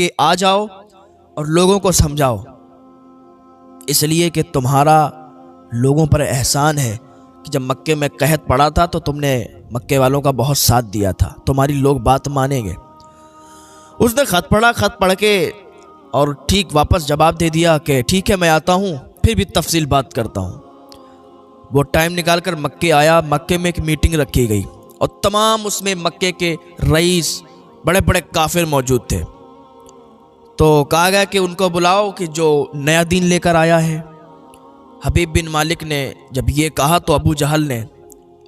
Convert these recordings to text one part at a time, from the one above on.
मक्के आ जाओ और लोगों को समझाओ, इसलिए कि तुम्हारा लोगों पर एहसान है कि जब मक्के में कहत पड़ा था तो तुमने मक्के वालों का बहुत साथ दिया था, तुम्हारी लोग बात मानेंगे। उसने खत पढ़ के और ठीक वापस जवाब दे दिया कि ठीक है मैं आता हूँ, फिर भी तफसील बात करता हूँ। वो टाइम निकाल कर मक्के आया। मक्के में एक मीटिंग रखी गई और तमाम उसमें मक्के के रईस बड़े बड़े काफिर मौजूद थे। तो कहा गया कि उनको बुलाओ कि जो नया दीन लेकर आया है। हबीब बिन मालिक ने जब ये कहा तो अबू जहल ने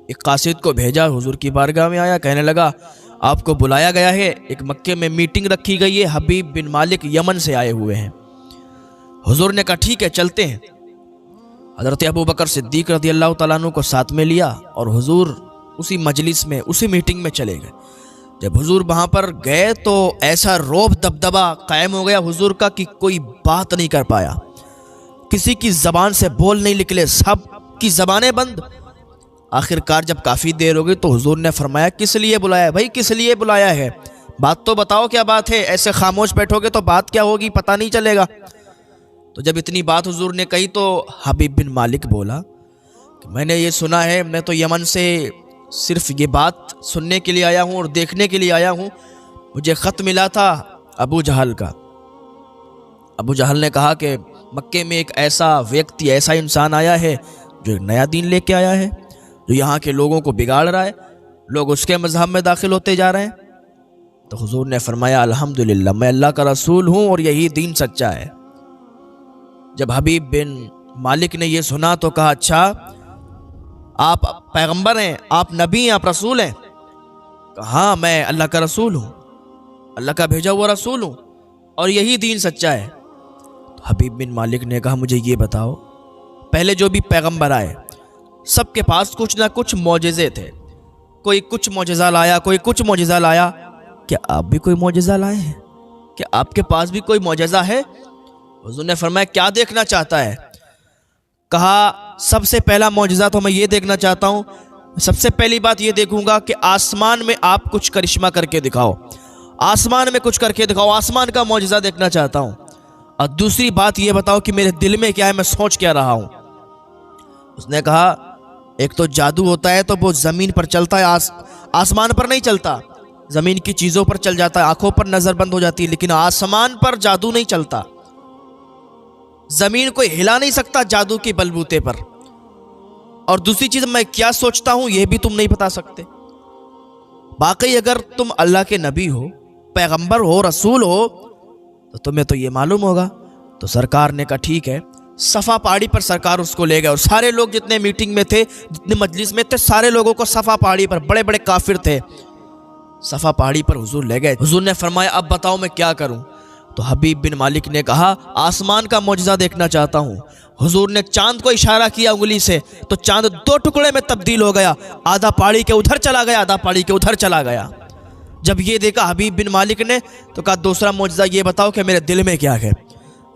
एक कासिद को भेजा, हुजूर की बारगाह में आया, कहने लगा आपको बुलाया गया है, एक मक्के में मीटिंग रखी गई है, हबीब बिन मालिक यमन से आए हुए हैं। हुजूर ने कहा ठीक है चलते हैं। हज़रत अबू बकर सिद्दीक रज़ी अल्लाह तआला अन्हु को साथ में लिया और हुजूर उसी मजलिस में उसी मीटिंग में चले गए। जब हुजूर वहाँ पर गए तो ऐसा रौब दबदबा कायम हो गया हुजूर का कि कोई बात नहीं कर पाया, किसी की ज़बान से बोल नहीं निकले, सब की ज़बानें बंद। आखिरकार जब काफ़ी देर हो गई तो हुजूर ने फरमाया किस लिए बुलाया है भाई, किस लिए बुलाया है, बात तो बताओ क्या बात है, ऐसे खामोश बैठोगे तो बात क्या होगी पता नहीं चलेगा। तो जब इतनी बात हुजूर ने कही तो हबीब बिन मालिक बोला कि मैंने ये सुना है, मैं तो यमन से सिर्फ ये बात सुनने के लिए आया हूँ और देखने के लिए आया हूँ, मुझे ख़त मिला था अबू जहल का। अबू जहल ने कहा कि मक्के में एक ऐसा व्यक्ति, ऐसा इंसान आया है जो एक नया दीन लेके आया है, जो यहाँ के लोगों को बिगाड़ रहा है, लोग उसके मज़हब में दाखिल होते जा रहे हैं। तो हुजूर ने फरमाया अल्हम्दुलिल्लाह, मैं अल्लाह का रसूल हूँ और यही दीन सच्चा है। जब हबीब बिन मालिक ने ये सुना तो कहा अच्छा आप पैगंबर हैं, आप नबी हैं, आप रसूल हैं? कहा हाँ मैं अल्लाह का रसूल हूँ, अल्लाह का भेजा हुआ रसूल हूँ और यही दीन सच्चा है। तो हबीब बिन मालिक ने कहा मुझे ये बताओ, पहले जो भी पैगंबर आए सबके पास कुछ ना कुछ मौजज़े थे, कोई कुछ मौजज़ा लाया, कोई कुछ मौजज़ा लाया, क्या आप भी कोई मौजज़ा लाए हैं? क्या आपके पास भी कोई मौजज़ा है? हुजूर ने फरमाया क्या देखना चाहता है? कहा सबसे पहला मौजज़ा तो मैं ये देखना चाहता हूँ, सबसे पहली बात ये देखूंगा कि आसमान में आप कुछ करिश्मा करके दिखाओ, आसमान में कुछ करके दिखाओ, आसमान का मौजज़ा देखना चाहता हूँ। और दूसरी बात ये बताओ कि मेरे दिल में क्या है, मैं सोच क्या रहा हूँ। उसने कहा एक तो जादू होता है तो वो ज़मीन पर चलता है, आसमान पर नहीं चलता, ज़मीन की चीज़ों पर चल जाता है, आंखों पर नज़र बंद हो जाती है, लेकिन आसमान पर जादू नहीं चलता, ज़मीन को हिला नहीं सकता जादू के बलबूते पर। और दूसरी चीज़ मैं क्या सोचता हूँ ये भी तुम नहीं बता सकते। बाकी अगर तुम अल्लाह के नबी हो, पैगंबर हो, रसूल हो तो तुम्हें तो ये मालूम होगा। तो सरकार ने कहा ठीक है। सफ़ा पहाड़ी पर सरकार उसको ले गए और सारे लोग जितने मीटिंग में थे, जितने मजलिस में थे, सारे लोगों को सफ़ा पहाड़ी पर, बड़े बड़े काफिर थे, सफ़ा पहाड़ी पर हुजूर ले गए। हुजूर ने फरमाया अब बताओ मैं क्या करूं? तो हबीब बिन मालिक ने कहा आसमान का मौजज़ा देखना चाहता हूं। हुजूर ने चांद को इशारा किया उंगली से तो चांद दो टुकड़े में तब्दील हो गया, आधा पहाड़ी के उधर चला गया, आधा पहाड़ी के उधर चला गया। जब ये देखा हबीब बिन मालिक ने तो कहा दूसरा मौजज़ा ये बताओ कि मेरे दिल में क्या है?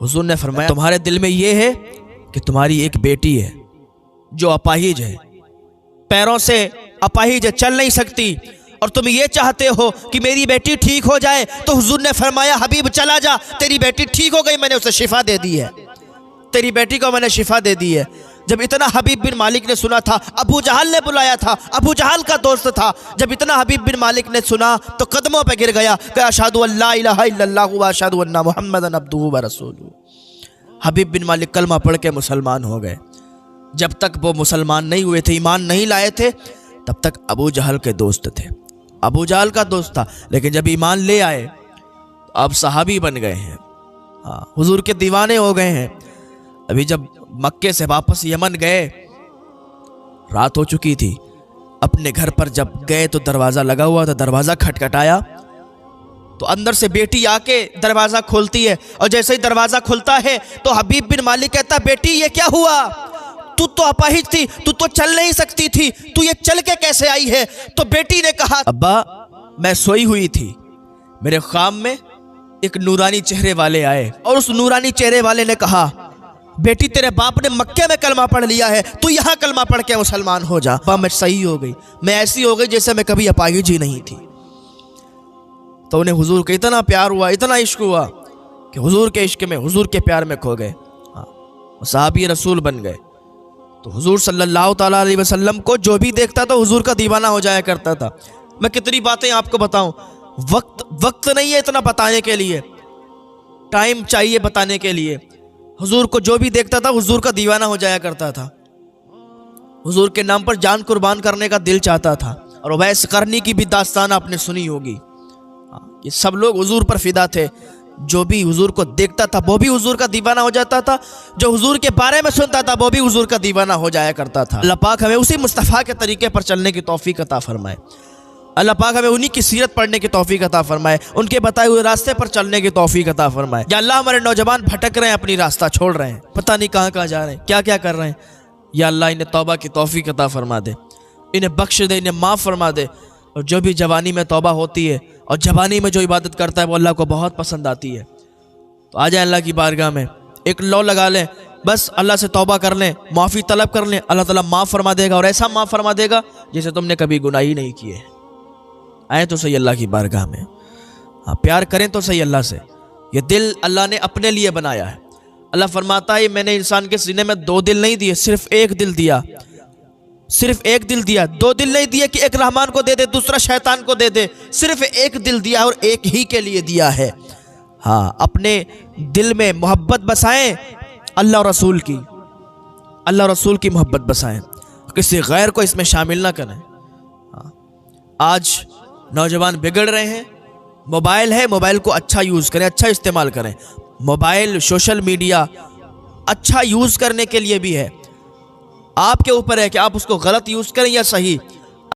हुजूर ने फरमाया तुम्हारे दिल में ये है कि तुम्हारी एक बेटी है जो अपाहिज है, पैरों से अपाहिज है, चल नहीं सकती, और तुम ये चाहते हो कि मेरी बेटी ठीक हो जाए। तो हुजूर ने फरमाया हबीब चला जा, तेरी बेटी ठीक हो गई, मैंने उसे शिफा दे दी है, तेरी बेटी को मैंने शिफा दे दी है। जब इतना हबीब बिन मालिक ने सुना था, अबू जहल ने बुलाया था, अबू जहल का दोस्त था, जब इतना हबीब बिन मालिक ने सुना तो कदमों पे गिर गया कि अशहदु अल्ला इलाहा इल्लल्लाह व अशहदु अन्ना मुहम्मदन अब्दुहु व रसूलुहु। हबीब बिन मालिक कलमा पढ़ के मुसलमान हो गए। जब तक वो मुसलमान नहीं हुए थे, ईमान नहीं लाए थे, तब तक अबू जहल के दोस्त थे, अबू जहल का दोस्त था, लेकिन जब ईमान ले आए तो अब सहाबी बन गए हैं, हाँ हुजूर के दीवाने हो गए हैं। अभी जब मक्के से वापस यमन गए, रात हो चुकी थी, अपने घर पर जब गए तो दरवाज़ा लगा हुआ था, दरवाज़ा खटखटाया तो अंदर से बेटी आके दरवाज़ा खोलती है, और जैसे ही दरवाज़ा खुलता है तो हबीब बिन मालिक कहता बेटी ये क्या हुआ, तू तो अपाहिज थी, तू तो चल नहीं सकती थी, तू ये चल के कैसे आई है? तो बेटी ने कहा अब्बा मैं सोई हुई थी, मेरे ख्वाब में एक नूरानी चेहरे वाले आए और उस नूरानी चेहरे वाले ने कहा बेटी तेरे बाप ने मक्के में कलमा पढ़ लिया है, तू यहाँ कलमा पढ़ के मुसलमान हो जा। मैं सही हो गई, मैं ऐसी हो गई जैसे मैं कभी अपाहिज ही नहीं थी। तो उन्हें हुजूर का इतना प्यार हुआ, इतना इश्क हुआ कि हुजूर के इश्क में, हुजूर के प्यार में खो गए। हाँ, सहाबी रसूल बन गए। तो हुजूर सल्लल्लाहु ताला अलैहि वसल्लम को जो भी देखता था हुजूर का दीवाना हो जाया करता था। मैं कितनी बातें आपको बताऊं, वक्त नहीं है इतना बताने के लिए, टाइम चाहिए बताने के लिए। हुजूर को जो भी देखता था हुजूर का दीवाना हो जाया करता था। हुजूर के नाम पर जान कुर्बान करने का दिल चाहता था। और वैस करनी की भी दास्तान आपने सुनी होगी। ये सब लोग हुजूर पर फिदा थे। जो भी हुजूर को देखता था वो भी हुजूर का दीवाना हो जाता था, जो हुजूर के बारे में सुनता था वो भी हुजूर का दीवाना हो जाया करता था। अल्लाह पाक हमें उसी मुस्तफ़ा के तरीके पर चलने की तौफीक अता फरमाए। अल्लाह पाक हमें उन्हीं की सीरत पढ़ने की तौफीक अता फरमाए, उनके बताए हुए रास्ते पर चलने की तौफीक अता फरमाए। या अल्लाह हमारे नौजवान भटक रहे हैं, अपनी रास्ता छोड़ रहे हैं, पता नहीं कहाँ कहाँ जा रहे हैं, क्या क्या कर रहे हैं। या अल्लाह इन्हें तौबा की तौफीक अता फरमा दे, इन्हें बख्श दे, इन्हें माफ़ फरमा दे। और जो भी जवानी में तौबा होती है और जवानी में जो इबादत करता है वो अल्लाह को बहुत पसंद आती है। तो आ जाए अल्लाह की बारगाह में, एक लौ लगा लें, बस अल्लाह से तौबा कर लें, माफ़ी तलब कर लें, अल्लाह ताला माफ़ फरमा देगा। और ऐसा माफ़ फरमा देगा जैसे तुमने कभी गुनाह ही नहीं किए। आए तो सही अल्लाह की बारगाह में, हाँ, प्यार करें तो सही अल्लाह से। ये दिल अल्लाह ने अपने लिए बनाया है। अल्लाह फरमाता है मैंने इंसान के सीने में 2 दिल नहीं दिए, सिर्फ एक दिल दिया, सिर्फ एक दिल दिया। 2 दिल नहीं दिए कि एक रहमान को दे दे दूसरा शैतान को दे दे, सिर्फ एक दिल दिया और एक ही के लिए दिया है। हाँ, अपने दिल में मोहब्बत बसाएं अल्लाह और रसूल की, अल्लाह और रसूल की मोहब्बत बसाएं, किसी गैर को इसमें शामिल ना करें। हाँ, आज नौजवान बिगड़ रहे हैं। मोबाइल है, मोबाइल को अच्छा यूज़ करें, अच्छा इस्तेमाल करें। मोबाइल, सोशल मीडिया अच्छा यूज़ करने के लिए भी है, आपके ऊपर है कि आप उसको गलत यूज़ करें या सही।